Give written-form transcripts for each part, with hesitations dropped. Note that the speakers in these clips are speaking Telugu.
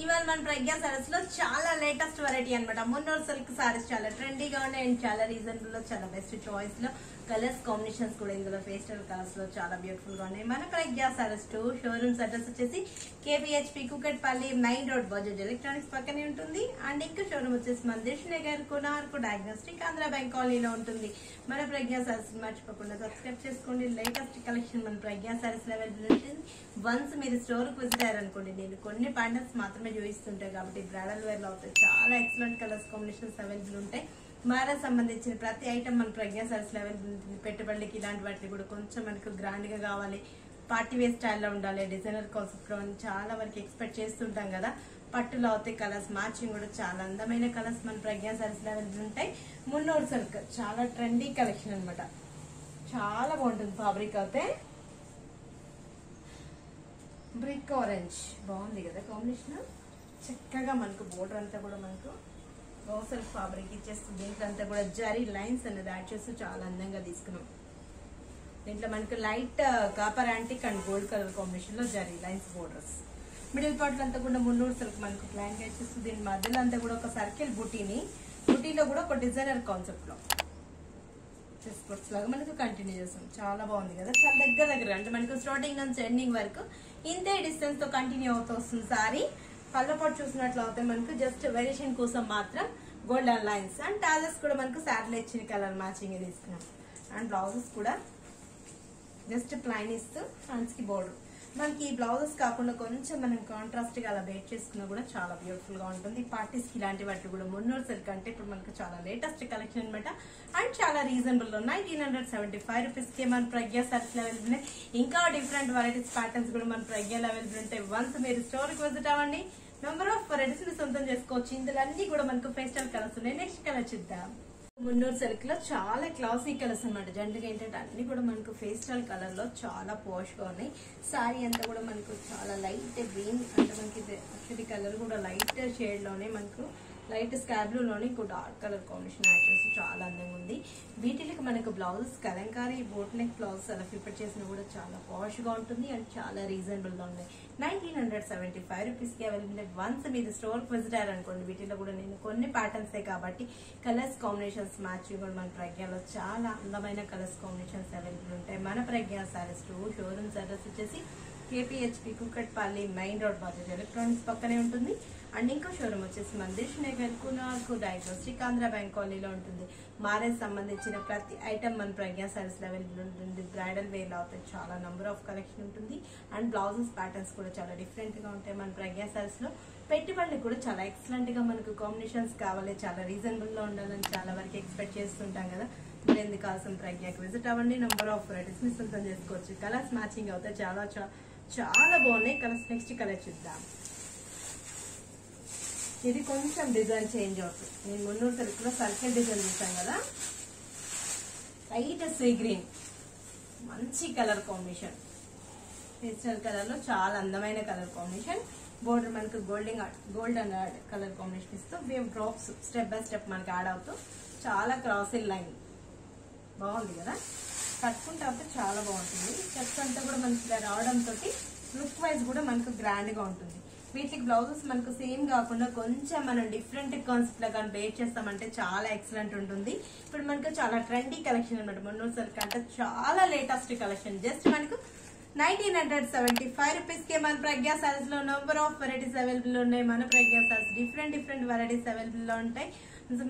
ఇవాళ మన ప్రజ్ఞా సారీస్ లో చాలా లేటెస్ట్ వెరైటీ అన్నమాట. మున్నూరు సిల్క్ సారీస్ చాలా ట్రెండీగా ఉన్నాయి అండ్ చాలా రీజనబుల్ లో చాలా బెస్ట్ చాయిస్ లో కలర్స్ కాంబినేషన్స్ కూడా ఇందులో పేస్టల్ కలర్స్ లో చాలా బ్యూటిఫుల్ గా ఉన్నాయి. మన ప్రజ్ఞా సారీస్ 2 షోరూమ్స్ అడ్రస్ వచ్చేసి KPHB Kukatpally main road Bajaj electronics పక్కనే ఉంటుంది. అండ్ ఇంకో షోరూమ్ వచ్చేసి మన Dilsukhnagar Konark diagnostic Andhra bank కాలనీలో ఉంటుంది. మన ప్రజ్ఞా సారీస్ మర్చిపోకుండా సబ్స్క్రైబ్ చేసుకోండి. లేటెస్ట్ కలెక్షన్ మన ప్రజ్ఞా సారీస్ అవైలబుల్ ఉంటుంది. వన్స్ మీరు స్టోర్ కు విజిట్ అయ్యారనుకోండి, నేను కొన్ని ప్యాటర్న్స్ మాత్రమే చూపిస్తుంటాయి కాబట్టి బ్రైడల్ వేర్ లో అవుతాయి. చాలా ఎక్సలెంట్ కలర్స్ కాంబినేషన్స్ అవైలబుల్ ఉంటాయి. మ్యారేజ్ సంబంధించిన ప్రతి ఐటమ్ మన ప్రజ్ఞా సారీస్ అవైలబుల్ ఉంటుంది. పెట్టుబడికి ఇలాంటి వాటికి కూడా కొంచెం మనకు గ్రాండ్ గా కావాలి, పార్టీ వేర్ స్టైల్లో ఉండాలి, డిజైనర్ కాన్సెప్ట్ లో చాలా వరకు ఎక్స్పెక్ట్ చేస్తుంటాం కదా. పట్టులో అవుతాయి కలర్స్ మ్యాచింగ్ కూడా చాలా అందమైన కలర్స్ మన ప్రజ్ఞా సారీస్ అవైలబుల్ ఉంటాయి. మున్నూరు సిల్క్ చాలా ట్రెండీ కలెక్షన్ అనమాట. చాలా బాగుంటుంది ఫ్యాబ్రిక్ అయితే. బ్రిక్ ఆరెంజ్ బాగుంది కదా కాంబినేషన్. చక్కగా మనకు బోర్డర్ అంతా కూడా మనకు రోసల్ ఫ్యాబ్రిక్ ఇచ్చేస్తుంది. దీంట్లో అంతా కూడా జరీ లైన్స్ అనేది యాడ్ చేస్తూ చాలా అందంగా తీసుకున్నాం. దీంట్లో మనకు light copper antique and gold colour combination లో zari lines borders. Middle part అంతా కూడా మున్నూరు సిల్క్ మనకు ప్లాన్ చేసేస్తుంది. దీని మధ్యలో అంతా కూడా ఒక సర్కిల్ బుటీలో కూడా ఒక డిజైనర్ కాన్సెప్ట్ లో లాగా మనకు కంటిన్యూ చేస్తాం. చాలా బాగుంది కదా. చాలా దగ్గర అంటే మనకు స్టార్టింగ్ నుంచి ఎండింగ్ వరకు ఇంతే డిస్టెన్స్ తో కంటిన్యూ అవుతూ వస్తుంది సారీ. పళ్ళపాటు చూసినట్లు అవుతాయి మనకు జస్ట్ వేరియేషన్ కోసం మాత్రం గోల్డెన్ లైన్స్ అండ్ టాజెస్ కూడా మనకు శాటిలైట్ ఇచ్చిన కలర్ మ్యాచింగ్ తీసుకున్నాం. అండ్ బ్లౌజెస్ కూడా జస్ట్ ప్లైన్ ఇస్తూ హ్యాండ్స్ కి బోర్డర్. మనకి ఈ బ్లౌజెస్ కాకుండా కొంచెం మనం కాంట్రాస్ట్ గా అలా బేట్ చేసుకున్నా కూడా చాలా బ్యూటిఫుల్ గా ఉంటుంది. పార్టీస్ కి ఇలాంటి వాటి కూడా మున్నూరు సిల్క్ అంటే ఇప్పుడు మనకు చాలా లేటెస్ట్ కలెక్షన్ అనమాట. అండ్ చాలా రీజనబుల్ లో 1975 రూపీస్ కి మన ప్రజ్ఞా సారీస్ అవైలబుల్ ఉన్నాయి. ఇంకా డిఫరెంట్ వెరైటీస్ ప్యాటర్న్స్ కూడా మన ప్రజ్ఞాలో అవైలబుల్ ఉంటాయి. వన్స్ మీరు స్టోర్ కి విజిట్ అవ్వండి, నెంబర్ ఆఫ్ వెరైటీస్ ని సొంతం చేసుకోవచ్చు. ఇందులో అన్ని కూడా మనకు పేస్టల్ కలర్స్ ఉన్నాయి. నెక్స్ట్ కలర్ చూద్దాం. మున్నూరు సిల్క్ లో చాలా క్లాసీ కలర్స్ అనమాట. జనరల్ గా ఏంటంటే అన్ని కూడా మనకు పేస్టల్ కలర్ లో చాలా పాష్ గా ఉన్నాయి. సారీ అంతా కూడా మనకు చాలా లైట్ గ్రీన్ అంటే మనకి యాక్చువల్లీ కలర్ కూడా లైట్ షేడ్ లోనే మనకు లైట్ స్కై బ్లూ లోనే ఇంకో డార్క్ కలర్ కాంబినేషన్ యాడ్ చేసి చాలా అందంగా ఉంది. వీటికి మనకు blouses Kalamkari boat neck blouses అలా ప్రిపేర్ చేసినా కూడా చాలా పాష్ గా ఉంటుంది అండ్ చాలా రీజనబుల్ గా ఉన్నాయి. 1975 రూపీస్ కి అవైలబుల్. వన్స్ మీరు స్టోర్ కి విజిట్ అయ్యారనుకోండి, వీటిలో కూడా నేను కొన్ని ప్యాటర్న్స్ కాబట్టి కలర్స్ కాంబినేషన్స్ మ్యాచింగ్ కూడా మన ప్రజ్ఞాలో చాలా అందమైన కలర్స్ కాంబినేషన్స్ అవైలబుల్ ఉంటాయి. మన ప్రజ్ఞా సారీస్ 2 షోరూమ్స్ అడ్రస్ వచ్చేసి KPHB Kukatpally main road Bajaj electronics పక్కనే ఉంటుంది. అండ్ ఇంకో షోరూమ్ వచ్చేసి మన Dilsukhnagar Konark diagnostic Andhra bank కాలనీలో ఉంటుంది. మ్యారేజ్ సంబంధించిన ప్రతి ఐటమ్ మన ప్రజ్ఞా సారీస్ అవైలబుల్ ఉంటుంది. బ్రైడల్ వేర్ లో అవుతాయి. చాలా నంబర్ ఆఫ్ కలెక్షన్ ఉంటుంది. అండ్ బ్లౌజెస్ ప్యాటర్న్స్ కూడా చాలా డిఫరెంట్ గా ఉంటాయి. మన ప్రజ్ఞా సారీస్ లో పెట్టుబడులు కూడా చాలా ఎక్సలెంట్ గా మనకు కాంబినేషన్స్ కావాలి, చాలా రీజనబుల్ లో ఉండాలని చాలా వరకు ఎక్స్పెక్ట్ చేస్తుంటాం కదా. మీరు ఎందుకు కావాల్సిన ప్రజ్ఞాకి విజిట్ అవ్వండి. నెంబర్ ఆఫ్ వెరైటీస్ ని సొంతం చేసుకోవచ్చు. కలర్స్ మ్యాచింగ్ అవుతాయి. చాలా చాలా బాగున్నాయి కలర్స్. నెక్స్ట్ కలర్ చూద్దాం. ఇది కొంచెం డిజైన్ చేంజ్ అవుతుంది. నేను మున్నూరు సిల్క్ లో సర్కిల్ డిజైన్ చూసాను కదా. లైట్ సీ గ్రీన్ మంచి కలర్ కాంబినేషన్. పేస్టల్ కలర్ లో చాలా అందమైన కలర్ కాంబినేషన్. బోర్డర్ మనకు గోల్డెన్ కలర్ కాంబినేషన్ ఇస్తూ wave drops step by step మనకి యాడ్ అవుతూ చాలా క్రాసింగ్ లైన్ బాగుంది కదా. కట్టుకుంటే అయితే చాలా బాగుంటుంది. స్టెప్స్ అంతా కూడా మనకి రావడంతో లుక్ వైజ్ కూడా మనకు గ్రాండ్ గా ఉంటుంది. వీటికి బ్లౌజెస్ మనకు సేమ్ కాకుండా కొంచెం మనం డిఫరెంట్ కాన్సెప్ట్ లా కానీ బేట్ చేస్తామంటే చాలా ఎక్సలెంట్ ఉంటుంది. ఇప్పుడు మనకు చాలా ట్రెండీ కలెక్షన్ అనమాట. మున్నూరు సిల్క్ అంటే చాలా లేటెస్ట్ కలెక్షన్. జస్ట్ మనకు 1975 రూపీస్ కి మన ప్రజ్ఞా సారీస్ లో నెంబర్ ఆఫ్ వెరైటీస్ అవైలబుల్ ఉన్నాయి. మన Pragna saris different varieties available లో ఉంటాయి.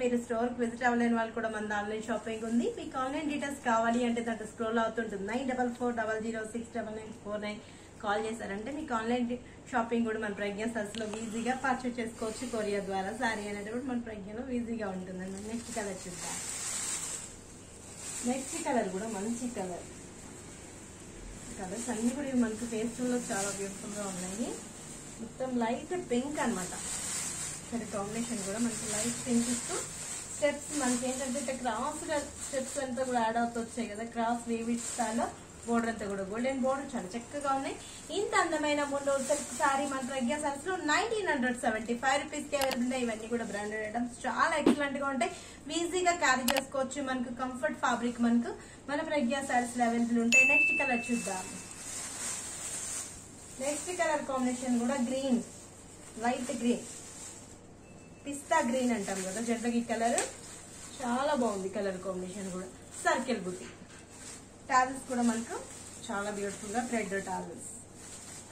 మీరు స్టోర్ కి విజిట్ అవ్వలేని వాళ్ళు కూడా మన ఆన్లైన్ షాపింగ్ ఉంది. మీకు ఆన్లైన్ డీటెయిల్స్ కావాలి అంటే దాంట్లో స్క్రోల్ అవుతుంటుంది. 9440069949 కాల్ చేశారంటే మీకు ఆన్లైన్ షాపింగ్ కూడా మన ప్రజ్ఞా సారీస్ లో ఈజీగా పర్చేస్ చేసుకోవచ్చు. కొరియర్ ద్వారా సారీ అనేది కూడా మన ప్రజ్ఞలో ఈజీగా ఉంటుంది. నెక్స్ట్ కలర్ చూద్దాం. నెక్స్ట్ కలర్ కూడా మంచి కలర్. కలర్స్ అన్ని కూడా మనకు పేస్టల్ లో చాలా బ్యూటిఫుల్ గా ఉన్నాయి. మొత్తం లైట్ పింక్ అనమాట. సరే కాంబినేషన్ కూడా మనకి లైట్ పింక్ ఇస్తూ స్టెప్స్ మనకి ఏంటంటే క్రాస్ గా స్టెప్స్ అంతా కూడా యాడ్ అవుతూ వచ్చాయి కదా. క్రాస్ వేవిడ్ స్టైల్ బోర్డర్ అంతా కూడా గోల్డెన్ బోర్డర్ చాలా చక్కగా ఉన్నాయి. ఇంత అందమైన మున్నూరు సిల్క్ సారీ మన ప్రజ్ఞా సారీస్ లో 1975 రూపీస్ కి అవైలబుల్ ఉన్నాయి. ఇవన్నీ కూడా బ్రాండెడ్ ఐటమ్స్ చాలా ఎక్సలెంట్ గా ఉంటాయి. ఈజీగా క్యారీ చేసుకోవచ్చు. మనకు కంఫర్ట్ ఫ్యాబ్రిక్ మనకు మన ప్రజ్ఞా సారీస్ లో అవైలబుల్ ఉంటాయి. నెక్స్ట్ కలర్ చూద్దాం. నెక్స్ట్ కలర్ కాంబినేషన్ కూడా గ్రీన్ లైట్ గ్రీన్, పిస్తా గ్రీన్ అంటాం కదా జనరల్గా ఈ కలర్. చాలా బాగుంది కలర్ కాంబినేషన్ కూడా. సర్కిల్ బుట్టి టాజల్స్ కూడా మనకు చాలా బ్యూటిఫుల్ గా థ్రెడ్ టాజల్స్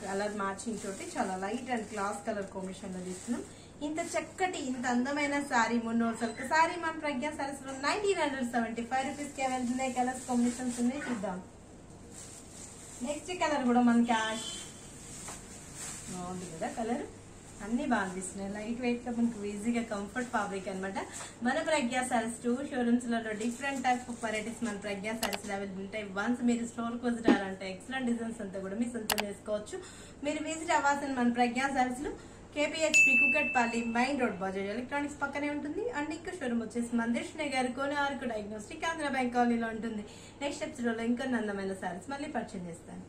కలర్ మ్యాచింగ్ తోటి చాలా light and class colour combination లో తీసుకున్నాం. ఇంత చక్కటి ఇంత అందమైన సారీ మున్నోర్ సిల్క్ సారీ మన ప్రజ్ఞా సారీస్ లో 1975 రూపీస్ కి వెళ్తున్నాయి. కలర్స్ కాంబినేషన్స్ ఉన్నాయి, చూద్దాం. నెక్స్ట్ కలర్ కూడా మనకి యాష్ బాగుంది కదా కలర్. అన్ని బాగా అనిపిస్తున్నాయి. లైట్ వెయిట్ లో మనకు ఈజీగా కంఫర్ట్ ఫ్యాబ్రిక్ అనమాట. మన ప్రజ్ఞా సారీస్ 2 షోరూమ్స్ లలో డిఫరెంట్ టైప్ ఆఫ్ వెరైటీస్ మన ప్రజ్ఞా సారీస్ అవైలబుల్ ఉంటాయి. వన్స్ మీరు స్టోర్ కు విజిటారంటే ఎక్సలెంట్ డిజైన్స్ అంతా కూడా మీ సొంతం చేసుకోవచ్చు. మీరు విజిట్ అవ్వాల్సిన మన ప్రజ్ఞా సారీస్ లో KPHP Kukatpally main road Bajaj electronics పక్కనే ఉంటుంది. అండ్ ఇంకా షోరూమ్ వచ్చేసి మందిష్ నగర్ కోనార్క్ డయాగ్నోస్టిక్ ఆంధ్ర బ్యాంక్ కాలనీలో ఉంటుంది. నెక్స్ట్ ఎపిసోడ్ లో ఇంకా అందమైన సారీస్ మళ్ళీ పరిచయం చేస్తాను.